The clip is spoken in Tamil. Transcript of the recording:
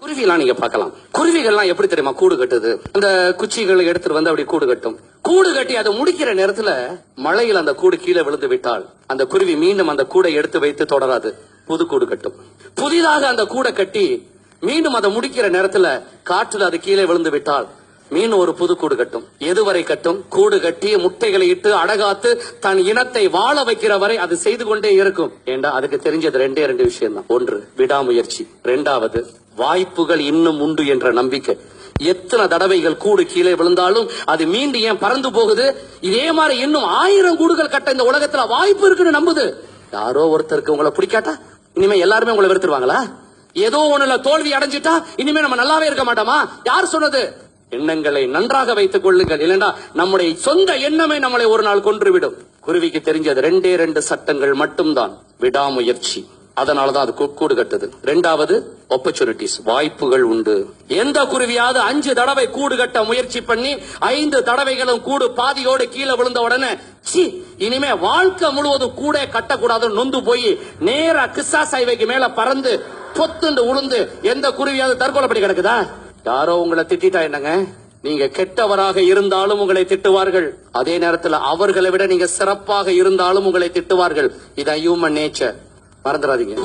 குருவிலாம் நீங்க பார்க்கலாம். குருவிகள்லாம் எப்படி தெரியுமா கூடு கட்டுது? அந்த குச்சிகளை எடுத்துட்டு வந்து அப்படி கூடு கட்டும். கூடு கட்டி அதை முடிக்கிற நேரத்துல மழையில் அந்த கூடு கீழே விழுந்து விட்டால் அந்த குருவி மீண்டும் அந்த கூடை எடுத்து வைத்து தொடராது, புது கூடு கட்டும். புதிதாக அந்த கூடை கட்டி மீண்டும் அதை முடிக்கிற நேரத்துல காற்றுல அது கீழே விழுந்து விட்டால் மீண்டும் ஒரு புது கூடு கட்டும். எதுவரை கட்டும்? கூடு கட்டி முட்டைகளை இட்டு அடகாத்து தன் இனத்தை வாழ வைக்கிற வரை அது செய்து கொண்டே இருக்கும். ஏண்டா அதுக்கு தெரிஞ்சது ரெண்டு விஷயம் தான். ஒன்று விடாமுயற்சி, இரண்டாவது வாய்ப்புகள் இன்னும் உண்டு என்ற நம்பிக்கை. எத்தனை தடவைகள் கூடு கீழே விழுந்தாலும் அது மீண்டும் ஏன் பறந்து போகுது? இதே மாதிரி இன்னும் 1000 கூடுகள் கட்ட இந்த உலகத்துல வாய்ப்பு இருக்குன்னு நம்புது. யாரோ ஒருத்தருக்கு உங்களை பிடிக்காட்டா இனிமே எல்லாருமே உங்களை வெறுத்துருவாங்களா? ஏதோ ஒண்ணுல தோல்வி அடைஞ்சிட்டா இனிமே நம்ம நல்லாவே இருக்க மாட்டோமா? யார் சொன்னது? எண்ணங்களை நன்றாக வைத்துக் கொள்ளுங்கள், இல்லைன்னா நம்முடைய சொந்த எண்ணமே நம்மளை ஒரு நாள் கொன்றுவிடும். குருவிக்கு தெரிஞ்சது 2 சட்டங்கள் மட்டும்தான். விடாமுயற்சி, அதனாலதான் அது கூடு கட்டுது. இரண்டாவது ஆப்பர்ச்சுனிட்டிஸ், வாய்ப்புகள் உண்டு. எந்த குருவியாவது 5 தடவை கூடு கட்ட முயற்சி பண்ணி 5 தடவைகளும் கூடு பாதியோடு கீழே விழுந்த உடனே இனிமே வாழ்க்கை முழுவதும் கூட கட்டக்கூடாது நொந்து போய் நேரா கிஸ்ஸா சைவைக்கு மேல பறந்து பொத்துண்டு உளுந்து எந்த குருவியாவது தற்கொலைப்படி கிடக்குதா? யாரோ உங்களை திட்டா என்னங்க, நீங்க கெட்டவராக இருந்தாலும் உங்களை திட்டுவார்கள். அதே நேரத்தில் அவர்களை விட நீங்க சிறப்பாக இருந்தாலும் உங்களை திட்டுவார்கள். இதான் ஹியூமன் நேச்சர், மறந்துடாதீங்க.